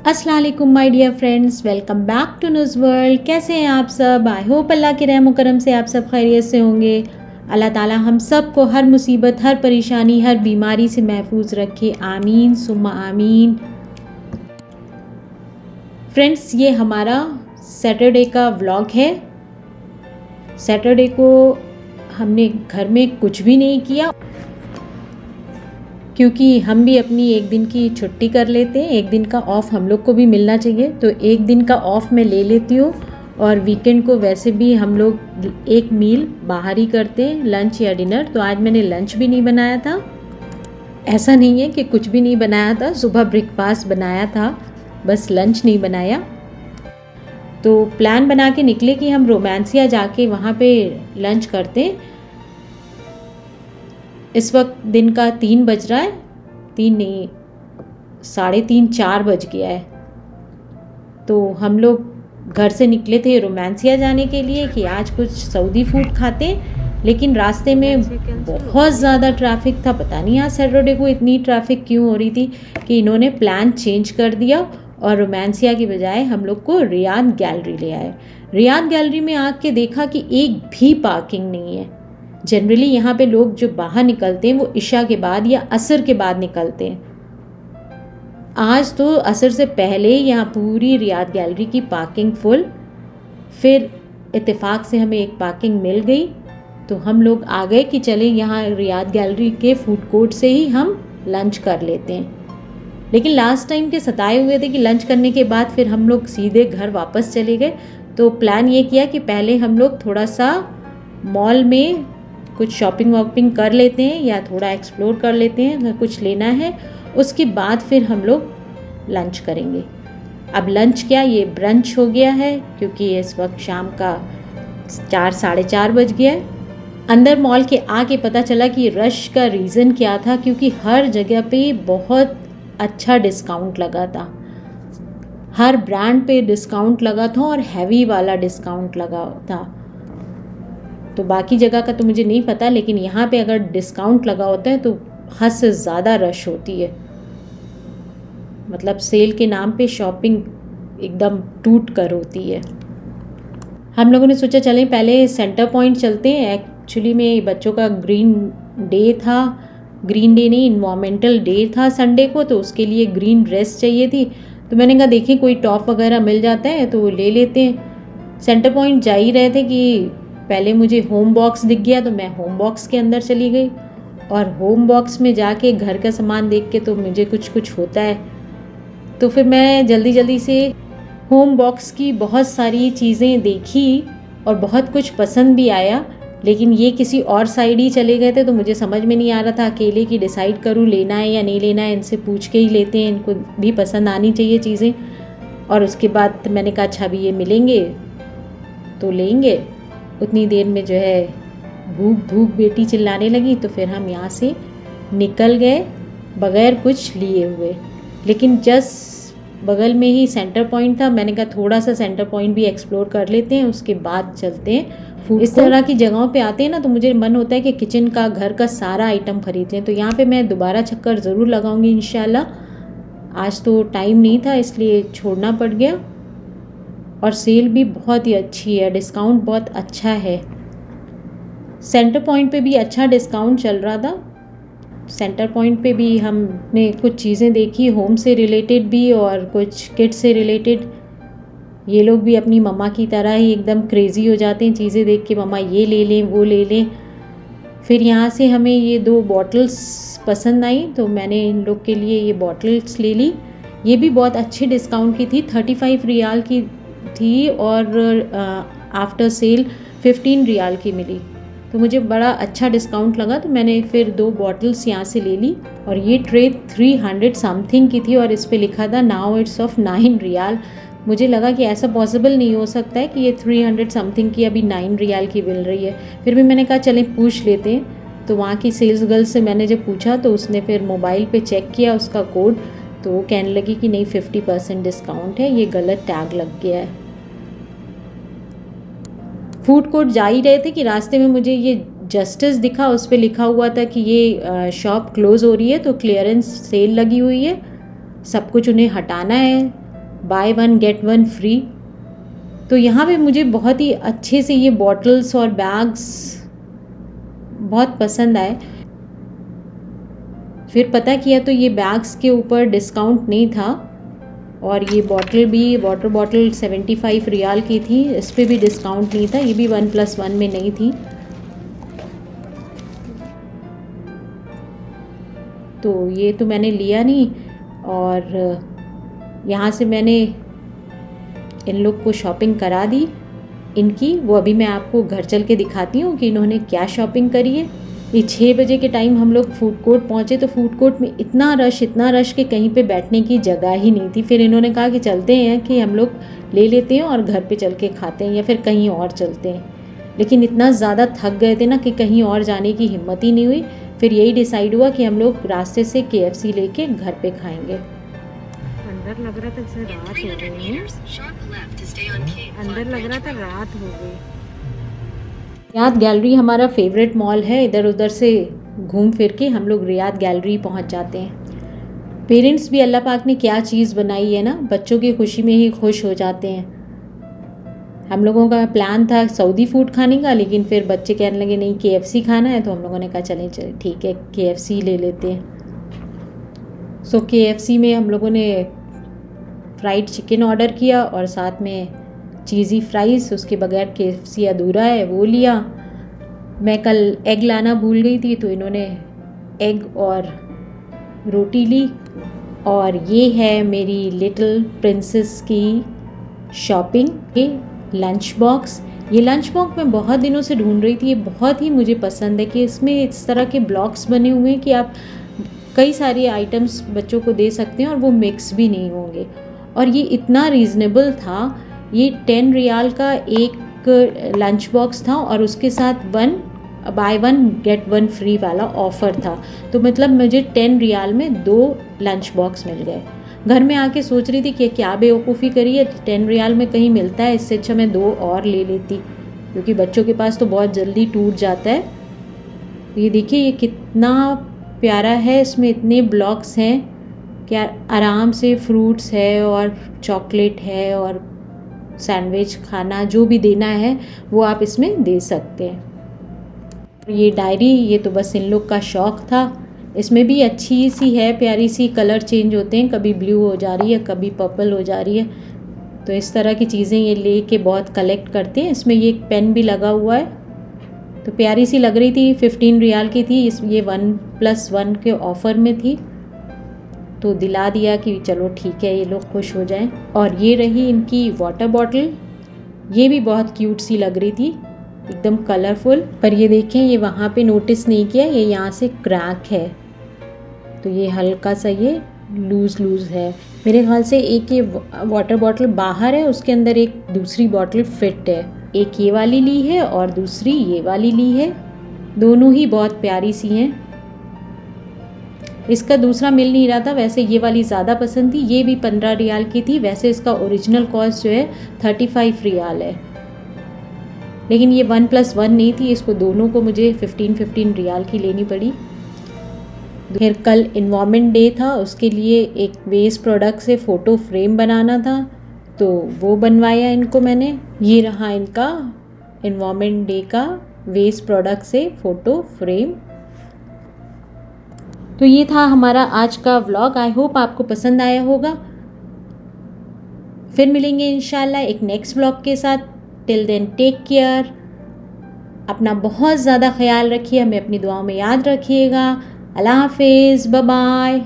अस्सलाम वालेकुम my dear friends, welcome back to news world. कैसे हैं आप सब? आई होप अल्लाह के रहम करम से आप सब खैरियत से होंगे। अल्लाह ताला हम सब को हर मुसीबत, हर परेशानी, हर बीमारी से महफूज रखे, आमीन सुम्मा आमीन। फ्रेंड्स, ये हमारा सैटरडे का व्लॉग है। सैटरडे को हमने घर में कुछ भी नहीं किया क्योंकि हम भी अपनी एक दिन की छुट्टी कर लेते हैं। एक दिन का ऑफ़ हम लोग को भी मिलना चाहिए, तो एक दिन का ऑफ़ मैं ले लेती हूँ। और वीकेंड को वैसे भी हम लोग एक मील बाहर ही करते हैं, लंच या डिनर। तो आज मैंने लंच भी नहीं बनाया था। ऐसा नहीं है कि कुछ भी नहीं बनाया था, सुबह ब्रेकफास्ट बनाया था, बस लंच नहीं बनाया। तो प्लान बना के निकले कि हम रोमांसिया जाके वहाँ पे लंच करते हैं। इस वक्त दिन का 3 बज रहा है, 3 नहीं 3:30 4 बज गया है। तो हम लोग घर से निकले थे रोमांसिया जाने के लिए कि आज कुछ सऊदी फूड खाते हैं, लेकिन रास्ते में बहुत ज़्यादा ट्रैफिक था। पता नहीं आज सैटरडे को इतनी ट्रैफिक क्यों हो रही थी कि इन्होंने प्लान चेंज कर दिया और रोमांसिया की बजाय हम लोग को रियाद गैलरी ले आए। रियाद गैलरी में आके देखा कि एक भी पार्किंग नहीं है। जनरली यहाँ पे लोग जो बाहर निकलते हैं वो इशा के बाद या असर के बाद निकलते हैं। आज तो असर से पहले यहाँ पूरी रियाद गैलरी की पार्किंग फुल। फिर इत्तेफाक से हमें एक पार्किंग मिल गई, तो हम लोग आ गए कि चले यहाँ रियाद गैलरी के फूड कोर्ट से ही हम लंच कर लेते हैं। लेकिन लास्ट टाइम के सताए हुए थे कि लंच करने के बाद फिर हम लोग सीधे घर वापस चले गए। तो प्लान ये किया कि पहले हम लोग थोड़ा सा मॉल में कुछ शॉपिंग वॉपिंग कर लेते हैं या थोड़ा एक्सप्लोर कर लेते हैं अगर कुछ लेना है, उसके बाद फिर हम लोग लंच करेंगे। अब लंच क्या, ये ब्रंच हो गया है क्योंकि इस वक्त शाम का 4 साढ़े 4 बज गया है। अंदर मॉल के आके पता चला कि रश का रीज़न क्या था, क्योंकि हर जगह पे बहुत अच्छा डिस्काउंट लगा था। हर ब्रांड पे डिस्काउंट लगा था और हैवी वाला डिस्काउंट लगा था। तो बाकी जगह का तो मुझे नहीं पता, लेकिन यहाँ पे अगर डिस्काउंट लगा होता है तो हद से ज़्यादा रश होती है। मतलब सेल के नाम पे शॉपिंग एकदम टूट कर होती है। हम लोगों ने सोचा चलें पहले सेंटर पॉइंट चलते हैं। एक्चुअली में बच्चों का ग्रीन डे था, ग्रीन डे नहीं इन्वायरमेंटल डे था संडे को, तो उसके लिए ग्रीन ड्रेस चाहिए थी। तो मैंने कहा देखें कोई टॉप वगैरह मिल जाता है तो ले लेते हैं। सेंटर पॉइंट जा ही रहे थे कि पहले मुझे होम बॉक्स दिख गया, तो मैं होम बॉक्स के अंदर चली गई। और होम बॉक्स में जाके घर का सामान देख के तो मुझे कुछ होता है, तो फिर मैं जल्दी जल्दी से होम बॉक्स की बहुत सारी चीज़ें देखी और बहुत कुछ पसंद भी आया। लेकिन ये किसी और साइड ही चले गए थे, तो मुझे समझ में नहीं आ रहा था अकेले की डिसाइड करूँ लेना है या नहीं लेना है। इनसे पूछ के ही लेते हैं, इनको भी पसंद आनी चाहिए चीज़ें। और उसके बाद मैंने कहा अच्छा अभी ये मिलेंगे तो लेंगे। उतनी देर में जो है भूख भूख बेटी चिल्लाने लगी, तो फिर हम यहाँ से निकल गए बग़ैर कुछ लिए हुए। लेकिन जस्ट बगल में ही सेंटर पॉइंट था, मैंने कहा थोड़ा सा सेंटर पॉइंट भी एक्सप्लोर कर लेते हैं, उसके बाद चलते हैं फूड। इस तरह की जगहों पे आते हैं ना तो मुझे मन होता है कि किचन का, घर का सारा आइटम ख़रीद लें। तो यहाँ पे मैं दोबारा चक्कर ज़रूर लगाऊंगी इंशाल्लाह। आज तो टाइम नहीं था इसलिए छोड़ना पड़ गया। और सेल भी बहुत ही अच्छी है, डिस्काउंट बहुत अच्छा है। सेंटर पॉइंट पे भी अच्छा डिस्काउंट चल रहा था। सेंटर पॉइंट पे भी हमने कुछ चीज़ें देखी, होम से रिलेटेड भी और कुछ किड्स से रिलेटेड। ये लोग भी अपनी मम्मा की तरह ही एकदम क्रेज़ी हो जाते हैं चीज़ें देख के, मम्मा ये ले लें वो ले लें। फिर यहाँ से हमें ये 2 बॉटल्स पसंद आई, तो मैंने इन लोग के लिए ये बॉटल्स ले ली। ये भी बहुत अच्छे डिस्काउंट की थी, 35 रियाल की थी और आफ्टर सेल 15 रियाल की मिली। तो मुझे बड़ा अच्छा डिस्काउंट लगा, तो मैंने फिर 2 बॉटल्स यहाँ से ले ली। और ये ट्रे 300 समथिंग की थी और इस पे लिखा था नाउ इट्स ऑफ 9 रियाल। मुझे लगा कि ऐसा पॉसिबल नहीं हो सकता है कि ये 300 समथिंग की अभी 9 रियाल की मिल रही है। फिर भी मैंने कहा चलें पूछ लेते हैं। तो वहाँ की सेल्स गर्ल से मैंने जब पूछा तो उसने फिर मोबाइल पे चेक किया उसका कोड, तो वो कहने लगी कि नहीं 50% डिस्काउंट है, ये गलत टैग लग गया है। फूड कोर्ट जा ही रहे थे कि रास्ते में मुझे ये जस्टिस दिखा, उस पर लिखा हुआ था कि ये शॉप क्लोज़ हो रही है, तो क्लियरेंस सेल लगी हुई है, सब कुछ उन्हें हटाना है। By one get one free. तो यहाँ पे मुझे बहुत ही अच्छे से ये बॉटल्स और बैग्स बहुत पसंद आए। फिर पता किया तो ये बैग्स के ऊपर डिस्काउंट नहीं था, और ये बॉटल भी, वाटर बॉटल 75 रियाल की थी, इस पर भी डिस्काउंट नहीं था, ये भी 1+1 में नहीं थी। तो ये तो मैंने लिया नहीं, और यहाँ से मैंने इन लोग को शॉपिंग करा दी इनकी। वो अभी मैं आपको घर चल के दिखाती हूँ कि इन्होंने क्या शॉपिंग करी है। ये 6 बजे के टाइम हम लोग फूड कोर्ट पहुँचे, तो फूड कोर्ट में इतना रश कि कहीं पे बैठने की जगह ही नहीं थी। फिर इन्होंने कहा कि चलते हैं कि हम लोग ले लेते हैं और घर पे चल के खाते हैं या फिर कहीं और चलते हैं। लेकिन इतना ज़्यादा थक गए थे ना कि कहीं और जाने की हिम्मत ही नहीं हुई। फिर यही डिसाइड हुआ कि हम लोग रास्ते से KFC लेके घर पे खाएंगे। अंदर लग रहा था जैसे रात हो गई है, अंदर लग रहा था रात हो गई। रियाद गैलरी हमारा फेवरेट मॉल है, इधर उधर से घूम फिर के हम लोग रियाद गैलरी पहुंच जाते हैं। पेरेंट्स भी अल्लाह पाक ने क्या चीज़ बनाई है ना, बच्चों की खुशी में ही खुश हो जाते हैं। हम लोगों का प्लान था सऊदी फूड खाने का, लेकिन फिर बच्चे कहने लगे नहीं KFC खाना है, तो हम लोगों ने कहा चलें ठीक है KFC ले लेते हैं। सो KFC में हम लोगों ने फ्राइड चिकन ऑर्डर किया और साथ में चीज़ी फ्राइज़, उसके बगैर KFC अधूरा है, वो लिया। मैं कल एग लाना भूल गई थी, तो इन्होंने एग और रोटी ली। और ये है मेरी लिटिल प्रिंसेस की शॉपिंग के लंच बॉक्स। ये लंच बॉक्स मैं बहुत दिनों से ढूंढ रही थी, ये बहुत ही मुझे पसंद है कि इसमें इस तरह के ब्लॉक्स बने हुए हैं कि आप कई सारे आइटम्स बच्चों को दे सकते हैं और वो मिक्स भी नहीं होंगे। और ये इतना रीज़नेबल था, ये 10 रियाल का एक लंच बॉक्स था और उसके साथ by one get one free वाला ऑफ़र था। तो मतलब मुझे 10 रियाल में 2 लंच बॉक्स मिल गए। घर में आके सोच रही थी कि क्या बेवकूफ़ी करी है, 10 रियाल में कहीं मिलता है, इससे अच्छा मैं 2 और ले लेती, क्योंकि बच्चों के पास तो बहुत जल्दी टूट जाता है। ये देखिए ये कितना प्यारा है, इसमें इतने ब्लॉक्स हैं, क्या आराम से फ्रूट्स है और चॉकलेट है और सैंडविच खाना जो भी देना है वो आप इसमें दे सकते हैं। ये डायरी, ये तो बस इन लोग का शौक़ था। इसमें भी अच्छी सी है, प्यारी सी, कलर चेंज होते हैं, कभी ब्लू हो जा रही है, कभी पर्पल हो जा रही है। तो इस तरह की चीज़ें ये लेके बहुत कलेक्ट करते हैं। इसमें ये एक पेन भी लगा हुआ है, तो प्यारी सी लग रही थी। 15 रियाल की थी, ये 1+1 के ऑफ़र में थी, तो दिला दिया कि चलो ठीक है ये लोग खुश हो जाएं। और ये रही इनकी वाटर बॉटल, ये भी बहुत क्यूट सी लग रही थी, एकदम कलरफुल। पर ये देखें, ये वहाँ पे नोटिस नहीं किया, ये यहाँ से क्रैक है, तो ये हल्का सा ये लूज़ है। मेरे ख्याल से एक ये वाटर बॉटल बाहर है, उसके अंदर एक दूसरी बॉटल फिट है। एक ये वाली ली है और दूसरी ये वाली ली है, दोनों ही बहुत प्यारी सी हैं। इसका दूसरा मिल नहीं रहा था, वैसे ये वाली ज़्यादा पसंद थी। ये भी 15 रियाल की थी, वैसे इसका ओरिजिनल कॉस्ट जो है 35 रियाल है, लेकिन ये 1+1 नहीं थी, इसको दोनों को मुझे 15 रियाल की लेनी पड़ी। फिर कल इन्वायरमेंट डे था, उसके लिए एक वेस्ट प्रोडक्ट से फ़ोटो फ्रेम बनाना था, तो वो बनवाया इनको मैंने। ये रहा इनका इन्वायरमेंट डे का वेस्ट प्रोडक्ट से फ़ोटो फ्रेम। तो ये था हमारा आज का व्लॉग। आई होप आपको पसंद आया होगा। फिर मिलेंगे इंशाल्लाह एक नेक्स्ट व्लॉग के साथ। टिल देन टेक केयर, अपना बहुत ज़्यादा ख्याल रखिए, हमें अपनी दुआओं में याद रखिएगा। अल्लाह हाफिज़, बाय बाय।